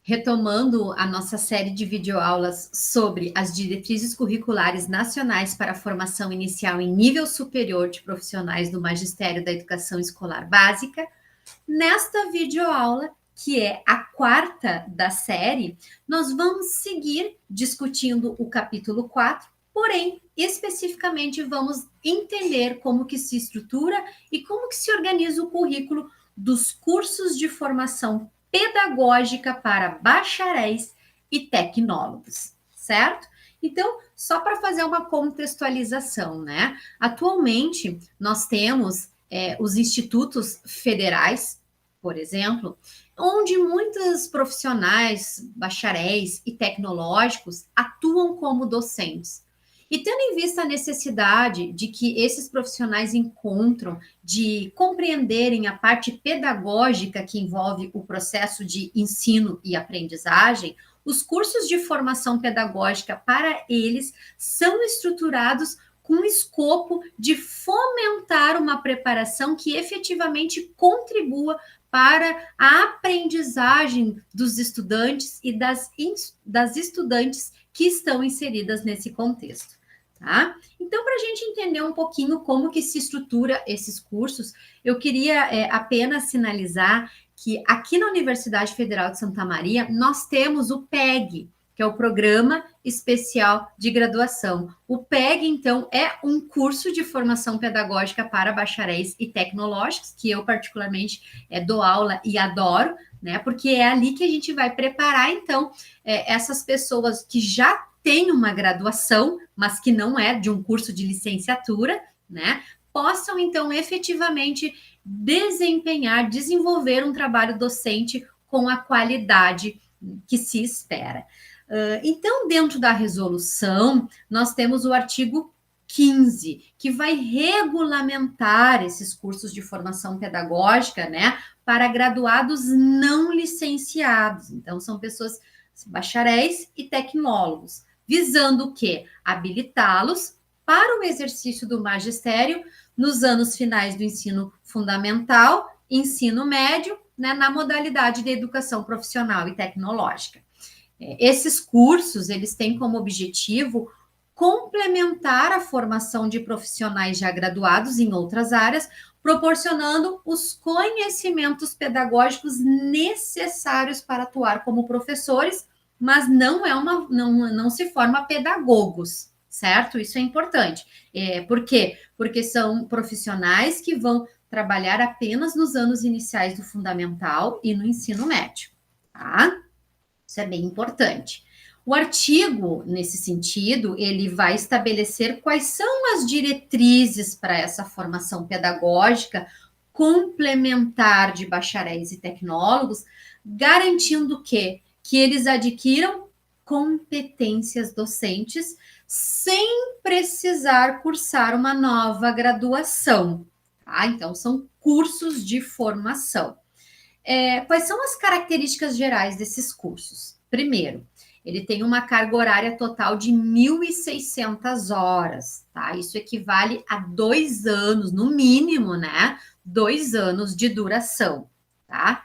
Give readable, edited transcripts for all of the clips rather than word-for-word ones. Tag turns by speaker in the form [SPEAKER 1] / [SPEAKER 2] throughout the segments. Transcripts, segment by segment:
[SPEAKER 1] Retomando a nossa série de videoaulas sobre as diretrizes curriculares nacionais para a formação inicial em nível superior de profissionais do Magistério da Educação Escolar Básica, nesta videoaula, que é a quarta da série, nós vamos seguir discutindo o capítulo 4, porém, especificamente, vamos entender como que se estrutura e como que se organiza o currículo dos cursos de formação pedagógica para bacharéis e tecnólogos, certo? Então, só para fazer uma contextualização, né? Atualmente, nós temos os institutos federais, por exemplo, onde muitos profissionais, bacharéis e tecnológicos atuam como docentes. E tendo em vista a necessidade de que esses profissionais encontram de compreenderem a parte pedagógica que envolve o processo de ensino e aprendizagem, os cursos de formação pedagógica para eles são estruturados com o escopo de fomentar uma preparação que efetivamente contribua para a aprendizagem dos estudantes e das estudantes que estão inseridas nesse contexto. Tá? Então, para a gente entender um pouquinho como que se estrutura esses cursos, eu queria apenas sinalizar que aqui na Universidade Federal de Santa Maria, nós temos o PEG, que é o Programa Especial de Graduação. O PEG, então, é um curso de formação pedagógica para bacharéis e tecnológicos, que eu particularmente dou aula e adoro, né? Porque é ali que a gente vai preparar, então, essas pessoas que já têm uma graduação, mas que não é de um curso de licenciatura, né? Possam, então, efetivamente desenvolver um trabalho docente com a qualidade que se espera. Então, dentro da resolução, nós temos o artigo 15, que vai regulamentar esses cursos de formação pedagógica, né, para graduados não licenciados. Então, são pessoas bacharéis e tecnólogos, visando o quê? Habilitá-los para o exercício do magistério nos anos finais do ensino fundamental, ensino médio, né, na modalidade de educação profissional e tecnológica. Esses cursos, eles têm como objetivo complementar a formação de profissionais já graduados em outras áreas, proporcionando os conhecimentos pedagógicos necessários para atuar como professores, mas não se forma pedagogos, certo? Isso é importante. Por quê? Porque são profissionais que vão trabalhar apenas nos anos iniciais do fundamental e no ensino médio, tá? Isso é bem importante. O artigo, nesse sentido, ele vai estabelecer quais são as diretrizes para essa formação pedagógica complementar de bacharéis e tecnólogos, garantindo que eles adquiram competências docentes sem precisar cursar uma nova graduação. Tá? Então, são cursos de formação. Quais são as características gerais desses cursos? Primeiro, ele tem uma carga horária total de 1.600 horas, tá? Isso equivale a 2 anos, no mínimo, né? 2 anos de duração, tá?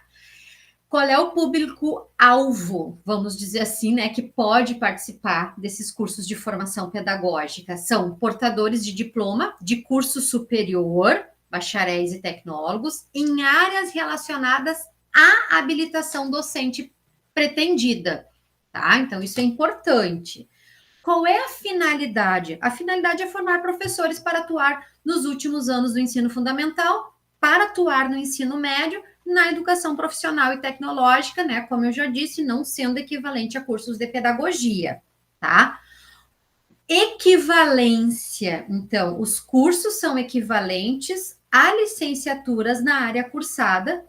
[SPEAKER 1] Qual é o público-alvo, vamos dizer assim, né, que pode participar desses cursos de formação pedagógica? São portadores de diploma de curso superior, bacharéis e tecnólogos, em áreas relacionadas à habilitação docente pretendida, tá? Então, isso é importante. Qual é a finalidade? A finalidade é formar professores para atuar nos últimos anos do ensino fundamental, para atuar no ensino médio, na educação profissional e tecnológica, né? Como eu já disse, não sendo equivalente a cursos de pedagogia, tá? Equivalência. Então, os cursos são equivalentes a licenciaturas na área cursada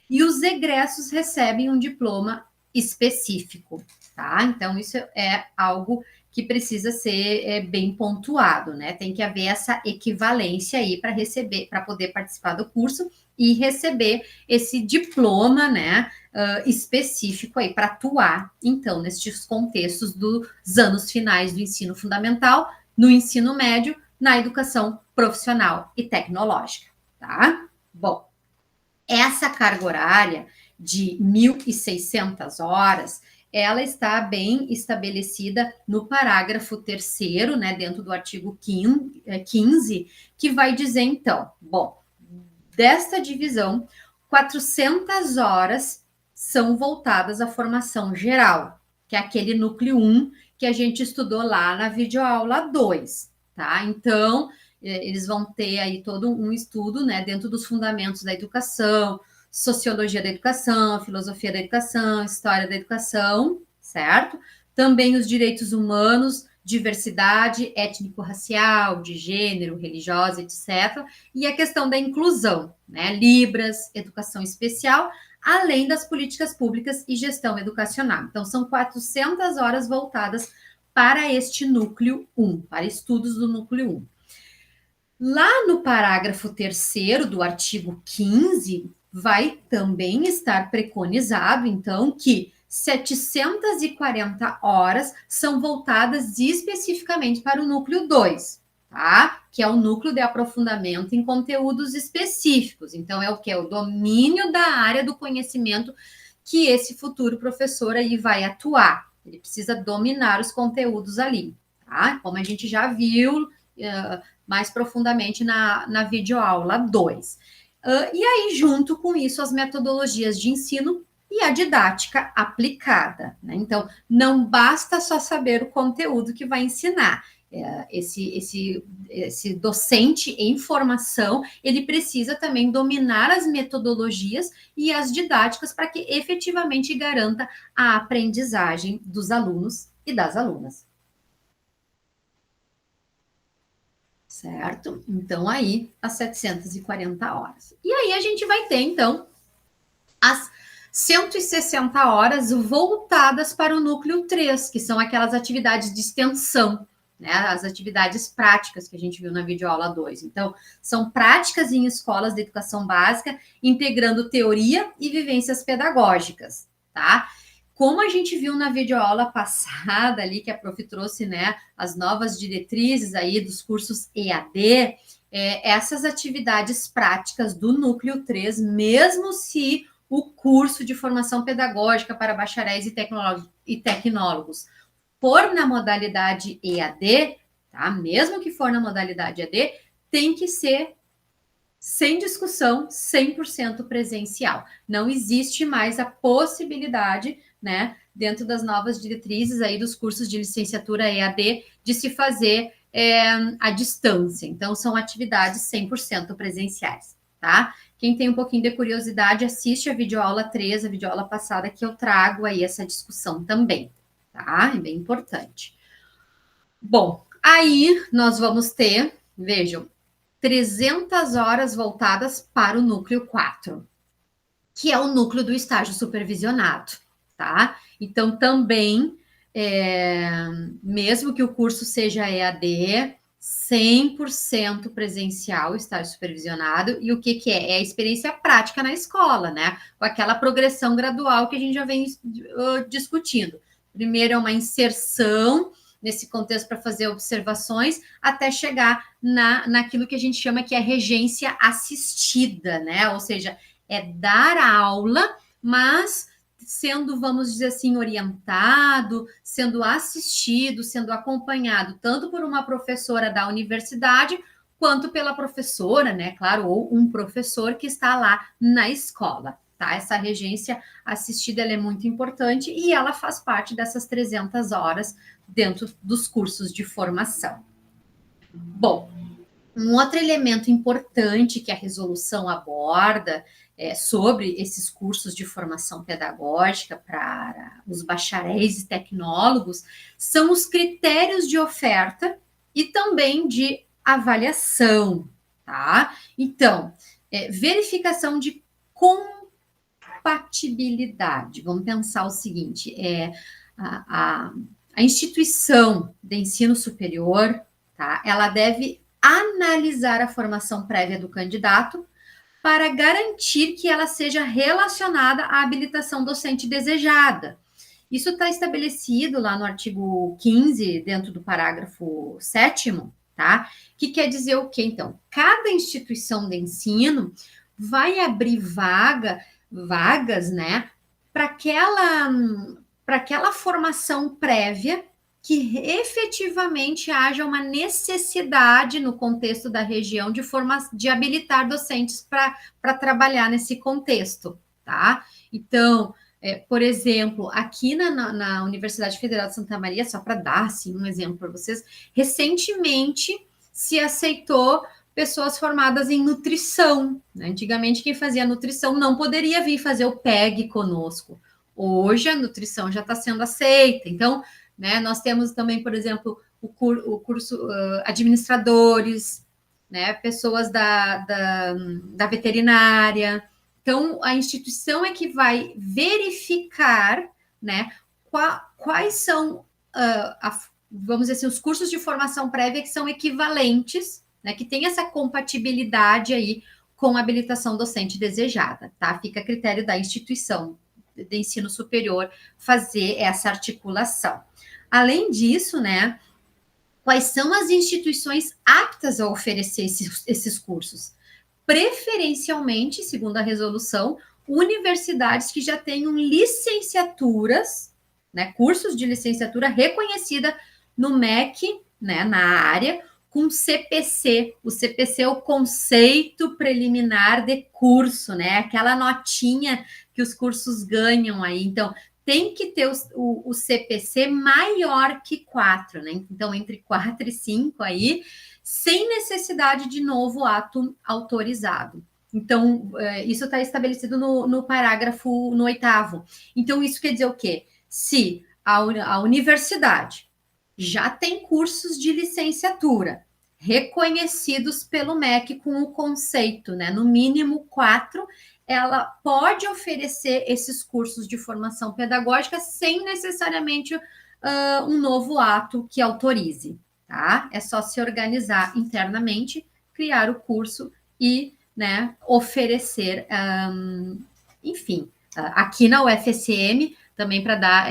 [SPEAKER 1] e os egressos recebem um diploma específico, tá? Então, isso é algo que precisa ser bem pontuado, né? Tem que haver essa equivalência aí para receber, para poder participar do curso e receber esse diploma, né? Específico aí para atuar, então, nestes contextos dos anos finais do ensino fundamental, no ensino médio, na educação profissional e tecnológica, tá? Bom, essa carga horária, de 1.600 horas, ela está bem estabelecida no parágrafo 3º, né, dentro do artigo 15, que vai dizer, então, bom, desta divisão, 400 horas são voltadas à formação geral, que é aquele núcleo 1 que a gente estudou lá na videoaula 2, tá? Então, eles vão ter aí todo um estudo, né, dentro dos fundamentos da educação, sociologia da educação, filosofia da educação, história da educação, certo? Também os direitos humanos, diversidade étnico-racial, de gênero, religiosa, etc. E a questão da inclusão, né? Libras, educação especial, além das políticas públicas e gestão educacional. Então, são 400 horas voltadas para este núcleo 1, para estudos do núcleo 1. Lá no parágrafo 3º do artigo 15, vai também estar preconizado, então, que 740 horas são voltadas especificamente para o núcleo 2, tá? Que é o núcleo de aprofundamento em conteúdos específicos. Então, é o que? É o domínio da área do conhecimento que esse futuro professor aí vai atuar. Ele precisa dominar os conteúdos ali, tá? Como a gente já viu mais profundamente na videoaula 2. E aí, junto com isso, as metodologias de ensino e a didática aplicada, né? Então, não basta só saber o conteúdo que vai ensinar. Esse docente em formação, ele precisa também dominar as metodologias e as didáticas para que efetivamente garanta a aprendizagem dos alunos e das alunas. Certo? Então, aí, as 740 horas. E aí, a gente vai ter, então, as 160 horas voltadas para o núcleo 3, que são aquelas atividades de extensão, né? As atividades práticas que a gente viu na videoaula 2. Então, são práticas em escolas de educação básica, integrando teoria e vivências pedagógicas, tá? Como a gente viu na videoaula passada ali, que a prof trouxe, né, as novas diretrizes aí dos cursos EAD, essas atividades práticas do núcleo 3, mesmo se o curso de formação pedagógica para bacharéis e tecnólogos for na modalidade EAD, tá? Mesmo que for na modalidade EAD, tem que ser sem discussão, 100% presencial. Não existe mais a possibilidade, né, dentro das novas diretrizes aí dos cursos de licenciatura EAD, de se fazer à distância. Então, são atividades 100% presenciais, tá? Quem tem um pouquinho de curiosidade, assiste a videoaula 3, a videoaula passada, que eu trago aí essa discussão também, tá? É bem importante. Bom, aí nós vamos ter, vejam, 300 horas voltadas para o núcleo 4, que é o núcleo do estágio supervisionado, tá? Então, também, mesmo que o curso seja EAD, 100% presencial, estágio supervisionado, e o que é? É a experiência prática na escola, né? Com aquela progressão gradual que a gente já vem discutindo. Primeiro é uma inserção nesse contexto para fazer observações, até chegar naquilo que a gente chama que é regência assistida, né? Ou seja, é dar a aula, mas sendo, vamos dizer assim, orientado, sendo assistido, sendo acompanhado tanto por uma professora da universidade, quanto pela professora, né? Claro, ou um professor que está lá na escola. Tá? Essa regência assistida ela é muito importante e ela faz parte dessas 300 horas dentro dos cursos de formação. Bom, um outro elemento importante que a resolução aborda sobre esses cursos de formação pedagógica para os bacharéis e tecnólogos são os critérios de oferta e também de avaliação, tá? Então, verificação de compatibilidade. Vamos pensar o seguinte: a instituição de ensino superior, tá? Ela deve analisar a formação prévia do candidato para garantir que ela seja relacionada à habilitação docente desejada. Isso está estabelecido lá no artigo 15, dentro do parágrafo 7º, tá? Que quer dizer o quê, então? Cada instituição de ensino vai abrir vaga vagas, né, para aquela formação prévia que efetivamente haja uma necessidade no contexto da região de habilitar docentes para trabalhar nesse contexto, tá? Então, por exemplo, aqui na Universidade Federal de Santa Maria, só para dar assim, um exemplo para vocês, recentemente se aceitou pessoas formadas em nutrição, né? Antigamente, quem fazia nutrição não poderia vir fazer o PEG conosco. Hoje, a nutrição já está sendo aceita. Então, né, nós temos também, por exemplo, o curso administradores, né, pessoas da veterinária. Então, a instituição é que vai verificar, né, quais são, vamos dizer assim, os cursos de formação prévia que são equivalentes, né, que tem essa compatibilidade aí com a habilitação docente desejada, tá? Fica a critério da instituição de ensino superior fazer essa articulação. Além disso, né, quais são as instituições aptas a oferecer esses cursos? Preferencialmente, segundo a resolução, universidades que já tenham licenciaturas, né, cursos de licenciatura reconhecida no MEC, né, na área, com CPC. O CPC é o conceito preliminar de curso, né? Aquela notinha que os cursos ganham aí. Então, tem que ter o CPC maior que 4, né? Então, entre 4 e 5 aí, sem necessidade de novo ato autorizado. Então, isso está estabelecido no parágrafo, no 8º. Então, isso quer dizer o quê? Se a universidade já tem cursos de licenciatura reconhecidos pelo MEC com o conceito, né? No mínimo 4, ela pode oferecer esses cursos de formação pedagógica sem necessariamente um novo ato que autorize, tá? É só se organizar internamente, criar o curso e, né, oferecer, enfim, aqui na UFSM, também para dar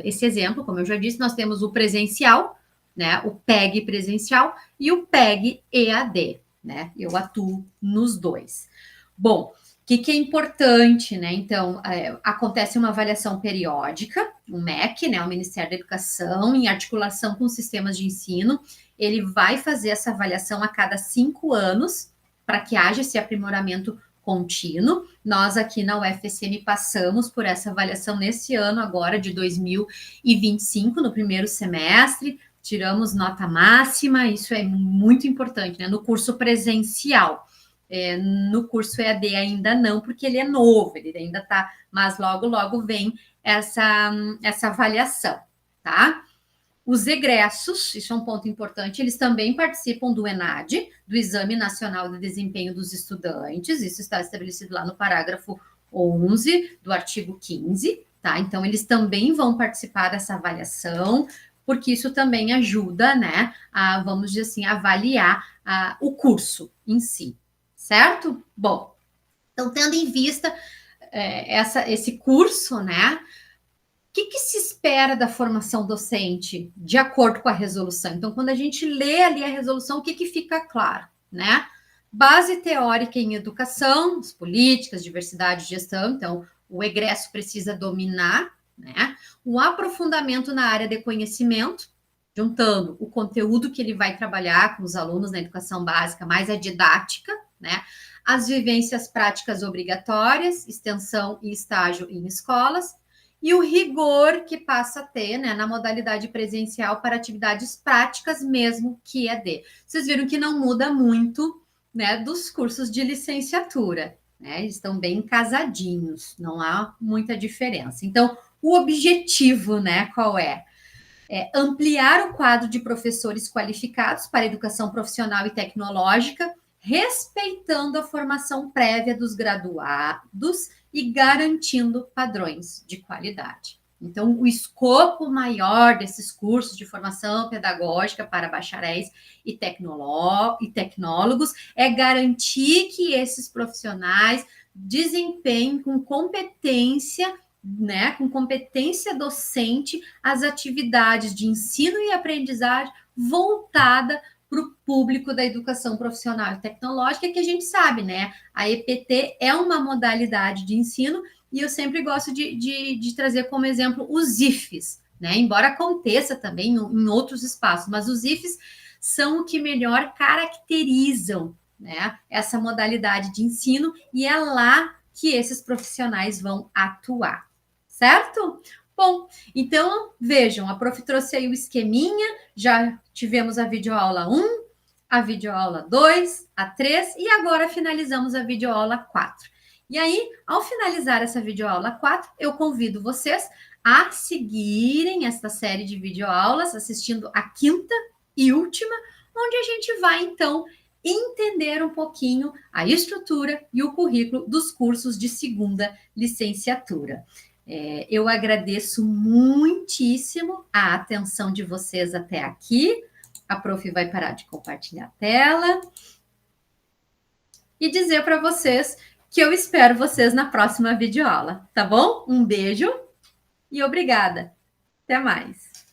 [SPEAKER 1] esse exemplo, como eu já disse, nós temos o presencial, né, o PEG presencial e o PEG EAD, né? Eu atuo nos dois. Bom, o que é importante, né? Então, acontece uma avaliação periódica, o MEC, né, o Ministério da Educação, em articulação com os sistemas de ensino, ele vai fazer essa avaliação a cada 5 anos, para que haja esse aprimoramento contínuo. Nós aqui na UFSM passamos por essa avaliação nesse ano agora de 2025, no primeiro semestre, tiramos nota máxima, isso é muito importante, né? No curso presencial. No curso EAD ainda não, porque ele é novo, ele ainda está, mas logo, logo vem essa avaliação, tá? Os egressos, isso é um ponto importante, eles também participam do ENAD, do Exame Nacional de Desempenho dos Estudantes, isso está estabelecido lá no parágrafo 11 do artigo 15, tá? Então, eles também vão participar dessa avaliação, porque isso também ajuda, né, a, vamos dizer assim, avaliar o curso em si, certo? Bom, então, tendo em vista esse curso, né, o que se espera da formação docente de acordo com a resolução? Então, quando a gente lê ali a resolução, o que fica claro, né? Base teórica em educação, as políticas, diversidade e gestão. Então, o egresso precisa dominar, né? O aprofundamento na área de conhecimento, juntando o conteúdo que ele vai trabalhar com os alunos na educação básica, mais a didática, né? As vivências práticas obrigatórias, extensão e estágio em escolas, e o rigor que passa a ter, né, na modalidade presencial para atividades práticas, mesmo que EAD. Vocês viram que não muda muito, né, dos cursos de licenciatura, né? Eles estão bem casadinhos, não há muita diferença. Então, o objetivo, né, qual é? Ampliar o quadro de professores qualificados para a educação profissional e tecnológica, respeitando a formação prévia dos graduados e garantindo padrões de qualidade. Então, o escopo maior desses cursos de formação pedagógica para bacharéis e tecnólogos é garantir que esses profissionais desempenhem com competência, né, com competência docente, as atividades de ensino e aprendizagem voltada para o público da educação profissional e tecnológica, que a gente sabe, né? A EPT é uma modalidade de ensino e eu sempre gosto de trazer como exemplo os IFES, né? Embora aconteça também em outros espaços, mas os IFES são o que melhor caracterizam, né, essa modalidade de ensino e é lá que esses profissionais vão atuar, certo? Bom, então vejam, a prof trouxe aí o esqueminha, já tivemos a videoaula 1, a videoaula 2, a 3 e agora finalizamos a videoaula 4. E aí, ao finalizar essa videoaula 4, eu convido vocês a seguirem esta série de videoaulas, assistindo a quinta e última, onde a gente vai, então, entender um pouquinho a estrutura e o currículo dos cursos de segunda licenciatura. Eu agradeço muitíssimo a atenção de vocês até aqui. A prof vai parar de compartilhar a tela. E dizer para vocês que eu espero vocês na próxima videoaula, tá bom? Um beijo e obrigada. Até mais.